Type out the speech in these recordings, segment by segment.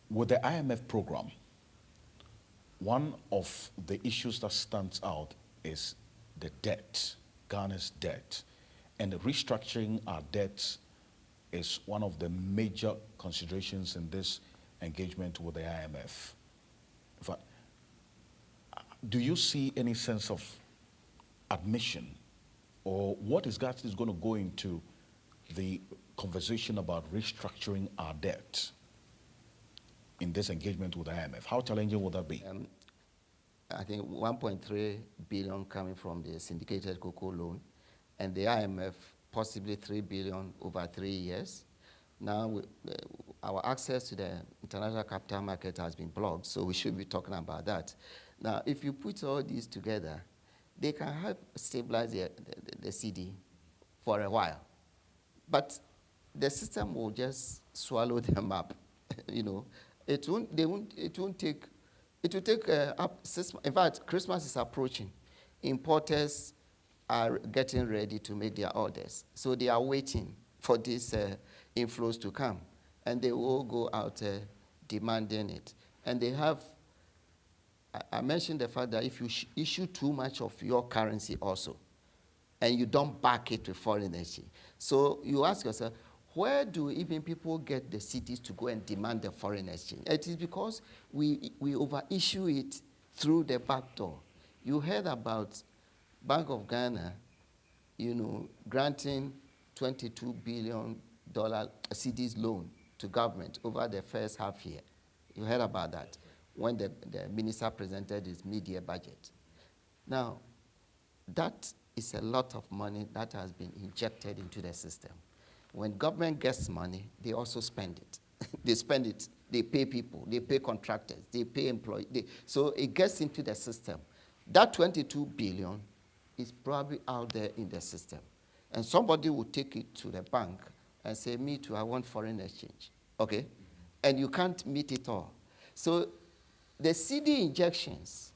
with the IMF program, one of the issues that stands out is the debt, Ghana's debt. And restructuring our debts is one of the major considerations in this engagement with the IMF. In fact, do you see any sense of admission, or what is going to go into the conversation about restructuring our debt in this engagement with the IMF? How challenging would that be? I think 1.3 billion coming from the syndicated cocoa loan, and the IMF possibly 3 billion over 3 years. Now, our access to the international capital market has been blocked, so we should be talking about that. Now, if you put all these together, they can help stabilize the Cedi for a while. But the system will just swallow them up. You know, it will take up 6 months. In fact, Christmas is approaching. Importers are getting ready to make their orders. So they are waiting for these inflows to come. And they will go out demanding it. And they have, I mentioned the fact that if you issue too much of your currency also, and you don't back it with foreign exchange. So you ask yourself, where do even people get the cities to go and demand the foreign exchange? It is because we overissue it through the back door. You heard about Bank of Ghana, you know, granting $22 billion Cedi's loan to government over the first half year. You heard about that when the minister presented his mid-year budget. Now, that is a lot of money that has been injected into the system. When government gets money, they also spend it. They spend it, they pay people, they pay contractors, they pay employees. So it gets into the system. That 22 billion is probably out there in the system. And somebody will take it to the bank and say, me too, I want foreign exchange. Okay? And you can't meet it all. So the Cedi injections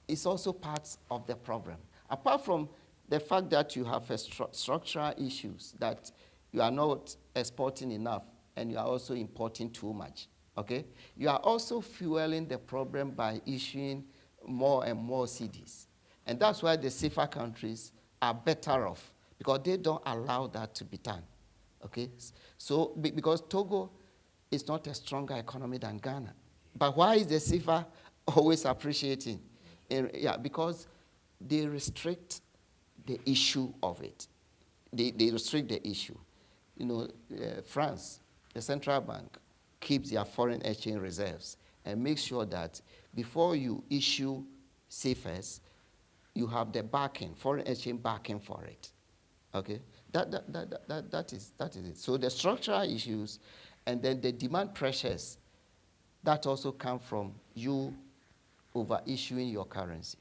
is also part of the problem. Apart from the fact that you have structural issues, that you are not exporting enough and you are also importing too much, okay? You are also fueling the problem by issuing more and more Cedis. And that's why the safer countries are better off, because they don't allow that to be done, okay? So, because Togo is not a stronger economy than Ghana. But why is the safer always appreciating? Yeah, because they restrict the issue of it. They restrict the issue. You know, France, the central bank, keeps their foreign exchange reserves and makes sure that before you issue CFAs, you have the backing, foreign exchange backing for it. Okay? That is it. So the structural issues and then the demand pressures that also come from you over issuing your currency.